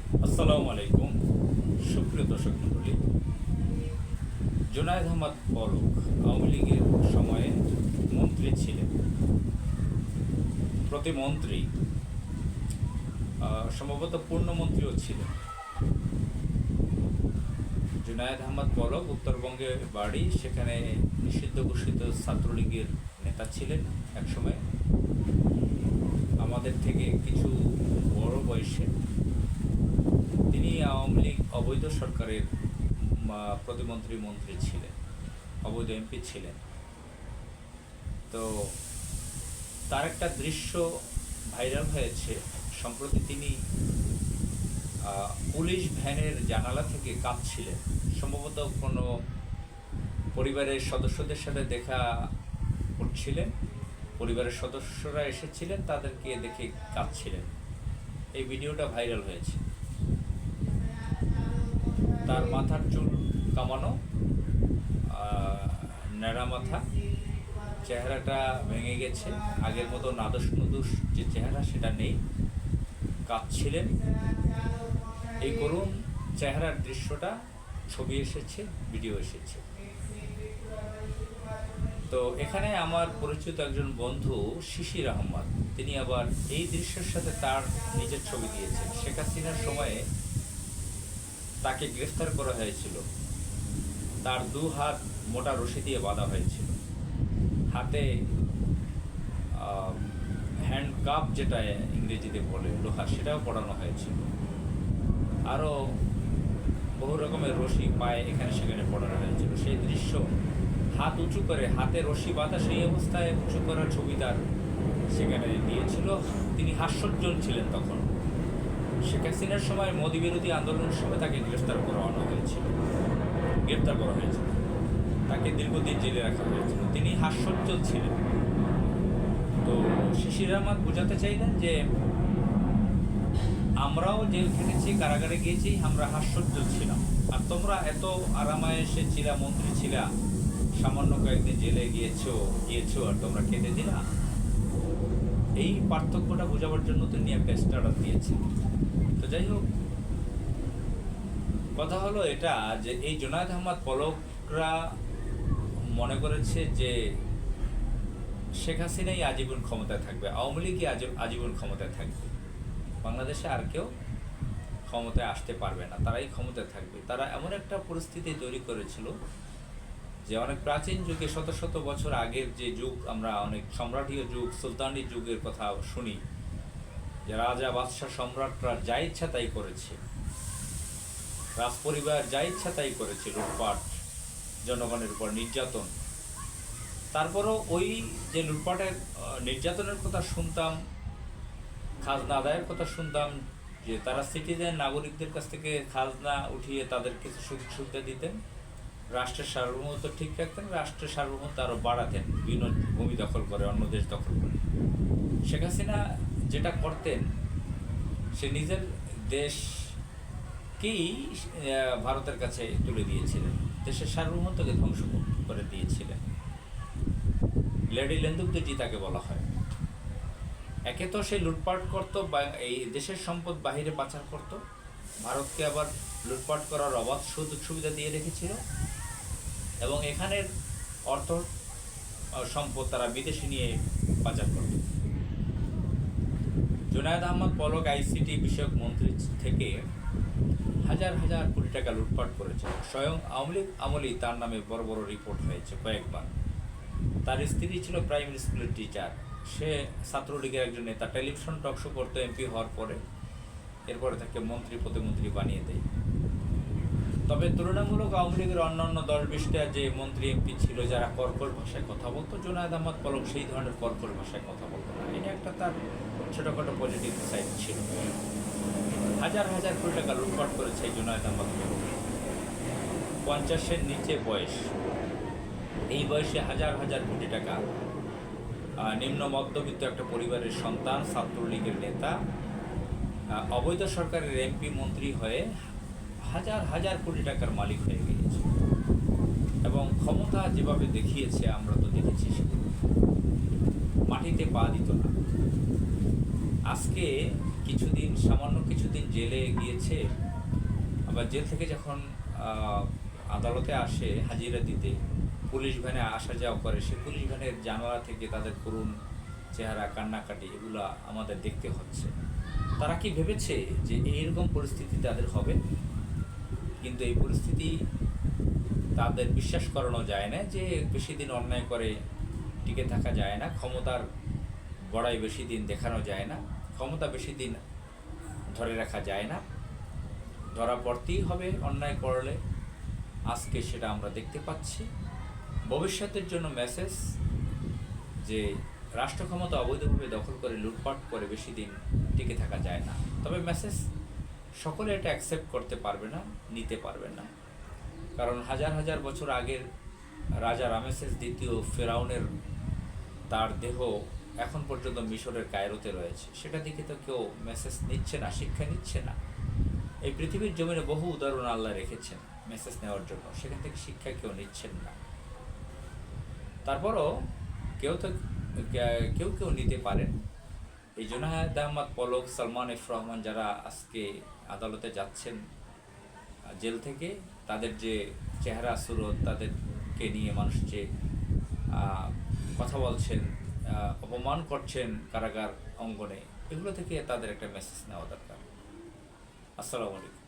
আসসালামু আলাইকুম, সুপ্রিয় দর্শক মণ্ডলী। জুনায়েদ আহমদ পলক আওয়ামী লীগের সময়ে মন্ত্রী ছিলেন, প্রতিমন্ত্রী, সম্ভবত পূর্ণমন্ত্রীও ছিলেন। জুনায়েদ আহমদ পলক উত্তরবঙ্গে বাড়ি, সেখানে নিষিদ্ধ ঘোষিত ছাত্রলীগের নেতা ছিলেন একসময়, আমাদের থেকে কিছু বড় বয়সে। তিনি আওয়ামী লীগ অবৈধ সরকারের মন্ত্রী ছিলেন, অবৈধ এমপি ছিলেন। তো তার একটা দৃশ্য ভাইরাল হয়েছে সম্প্রতি। তিনি পুলিশ ভ্যানের জানালা থেকে কাঁদছিলেন, সম্ভবত কোনো পরিবারের সদস্যদের সাথে দেখা করছিলেন, পরিবারের সদস্যরা এসেছিলেন, তাদেরকে দেখে কাঁদছিলেন। এই ভিডিওটা ভাইরাল হয়েছে। তার মাথার চুল কামানো, ন্যাড়া মাথা, চেহারাটা ভেঙে গেছে, আগের মতো নাদুস নুদুস যে চেহারা সেটা নেই, কাঁদছিলেন। এই করুণ চেহারার দৃশ্যটা ছবি এসেছে, ভিডিও এসেছে। তো এখানে আমার পরিচিত একজন বন্ধু শিশির আহমদ, তিনি আবার এই দৃশ্যের সাথে তার নিজের ছবি দিয়েছেন। শেখ হাসিনার সময়ে তাকে গ্রেফতার করা হয়েছিল, তার 2 হাত মোটা রশি দিয়ে বাঁধা হয়েছিল, হাতে হ্যান্ড কাপ যেটা ইংরেজিতে বলে লোহা, সেটাও পড়ানো হয়েছিল। আরও বহু রকমের রশি পায়ে এখানে সেখানে পড়ানো হয়েছিল। সেই দৃশ্য, হাত উঁচু করে, হাতে রশি বাঁধা সেই অবস্থায় উঁচু করার ছবি তার সেখানে দিয়েছিল। তিনি হাস্যোজ্জ্বল ছিলেন তখন। শেখ হাসিনার সময় মোদি বিরোধী আন্দোলনের সময় তাকে গ্রেফতার করা হয়েছিল, তাকে দীর্ঘদিন জেলে রাখা হয়েছিল। তিনি হাস্যোজ্জ্বল ছিলেন। তো শিশির আহমদ বোঝাতে চাইলেন যে আমরাও জেল খেটেছি, কারাগারে গিয়েছি, আমরা হাস্যোজ্জ্বল ছিলাম, আর তোমরা এত আরামায়েশে ছিলা, মন্ত্রী ছিলা, সামান্য কয়েকদিন জেলে গিয়েছো আর তোমরা কেঁদে দিলা। এই পার্থক্যটা বোঝাবার জন্য তিনি একটা স্ট্যাটাস দিয়েছেন। তো যাই হোক, কথা হলো এটা যে এই জুনায়েদ আহমদ পলকরা মনে করেছে যে শেখ হাসিনাই আজীবন ক্ষমতায় থাকবে, আওয়ামী লীগই আজীবন ক্ষমতায় থাকবে, বাংলাদেশে আর কেউ ক্ষমতায় আসতে পারবে না, তারাই ক্ষমতায় থাকবে। তারা এমন একটা পরিস্থিতি তৈরি করেছিল যে অনেক প্রাচীন যুগে, শত শত বছর আগের যে যুগ, আমরা অনেক সম্রাটীয় যুগ, সুলতানি যুগের কথা শুনি, যে রাজা বাদশাহ সম্রাটরা যা ইচ্ছা তাই করেছে, রাজপরিবার যা ইচ্ছা তাই করেছে, লুটপাট, জনগণের উপর নির্যাতন। তারপরও ওই যে লুটপাটের নির্যাতনের কথা শুনতাম, খাজনা আদায়ের কথা শুনতাম, যে তারা সিটিজেন নাগরিকদের কাছ থেকে খাজনা উঠিয়ে তাদের কিছু সুযোগ সুবিধা দিতেন, রাষ্ট্রের সার্বভৌমত্ব ঠিক রাখতেন, রাষ্ট্রের সার্বভৌমত্ব আরও বাড়াতেন, বিভিন্ন ভূমি দখল করে, অন্য দেশ দখল করে। শেখ হাসিনা যেটা করতেন, সে নিজের দেশকেই ভারতের কাছে তুলে দিয়েছিলেন, দেশের সার্বভৌমত্বকে ধ্বংস করে দিয়েছিলেন। লেডি লেন্দুকদেজি তাকে বলা হয়। একে তো সে লুটপাট করতো, এই দেশের সম্পদ বাহিরে পাচার করত, ভারতকে আবার লুটপাট করার অবাধ সুযোগ সুবিধা দিয়ে রেখেছিল, এবং এখানের অর্থ সম্পদ তারা বিদেশে নিয়ে পাচার করত। জুনায়েদ আহমদ পলক আইসিটি বিষয়ক মন্ত্রী থেকে হাজার হাজার কোটি টাকা লুটপাট করেছে। স্বয়ং আওয়ামী লীগ আমলেই তার নামে বড় বড় রিপোর্ট হয়েছে কয়েকবার। তার স্ত্রী ছিল প্রাইমারি স্কুলের টিচার, সে ছাত্রলীগের একজন নেতা, টেলিভিশন টকশো করতো এমপি হওয়ার পরে, এরপরে তাকে মন্ত্রী প্রতিমন্ত্রী বানিয়ে দেয়। তবে তুলনামূলক আওয়ামী লীগের অন্যান্য 10-20টা যে মন্ত্রী এমপি ছিল যারা কর্কশ ভাষায় কথা বলতো, জুনায়েদ আহমদ পলক সেই ধরনের কর্কশ ভাষায় কথা বলতো না। এটা একটা তার ছোটোখাটো পজিটিভ সাইড ছিল। হাজার হাজার কোটি টাকা লুটপাট করেছে এই জুনায়েদ আহমদ পলক। 50-এর নিচে বয়স, এই বয়সে হাজার হাজার কোটি টাকা, নিম্ন মধ্যবিত্ত একটা পরিবারের সন্তান, ছাত্রলীগের নেতা, অবৈধ সরকারের এমপি মন্ত্রী হয়ে হাজার হাজার কোটি টাকার মালিক হয়ে গিয়েছে, এবং ক্ষমতা যেভাবে দেখিয়েছে আমরা তো দেখেছি, সেগুলো মাটিতে পা দিত না। আজকে কিছুদিন, সামান্য কিছুদিন জেলে গিয়েছে, আবার জেল থেকে যখন আদালতে আসে হাজিরা দিতে, পুলিশ ভ্যানে আসা যাওয়া করে, সে পুলিশ ভ্যানের জানালা থেকে তাদের করুণ চেহারা, কান্নাকাটি, এগুলা আমাদের দেখতে হচ্ছে। তারা কি ভেবেছে যে এইরকম পরিস্থিতি তাদের হবে? কিন্তু এই পরিস্থিতি তাদের বিশ্বাস করানো যায় না যে বেশি দিন অন্যায় করে টিকে থাকা যায় না, ক্ষমতার বড়াই বেশি দিন দেখানো যায় না, ক্ষমতা বেশি দিন ধরে রাখা যায় না, ধরা পড়তেই হবে অন্যায় করলে। আজকে সেটা আমরা দেখতে পাচ্ছি। ভবিষ্যতের জন্য মেসেজ যে রাষ্ট্র ক্ষমতা অবৈধভাবে দখল করে, লুটপাট করে বেশি দিন টিকে থাকা যায় না। তবে মেসেজ সকলে এটা অ্যাকসেপ্ট করতে পারবে না, নিতে পারবে না। কারণ হাজার হাজার বছর আগের রাজা রামেসেস দ্বিতীয় ফেরাউনের তার দেহ এখন পর্যন্ত মিশরের কায়রোতে রয়েছে। সেটা দিকে তো কেউ মেসেজ নিচ্ছে না, শিক্ষা নিচ্ছে না। এই পৃথিবীর জমিনে বহু উদাহরণ আল্লাহ রেখেছেন মেসেজ নেওয়ার জন্য, সেখান থেকে শিক্ষা কেউ নিচ্ছেন না। তারপরও কেউ তো কেউ কেউ নিতে পারেন। এই জুনায়েদ আহমদ পলক, সালমান এফ রহমান যারা আজকে আদালতে যাচ্ছেন জেল থেকে, তাদের যে চেহারা সুরত, তাদেরকে নিয়ে মানুষ যে কথা বলছেন, অপমান করছেন কারাগার অঙ্গনে, এগুলো থেকে তাদের একটা মেসেজ নেওয়া দরকার। আসসালামু আলাইকুম।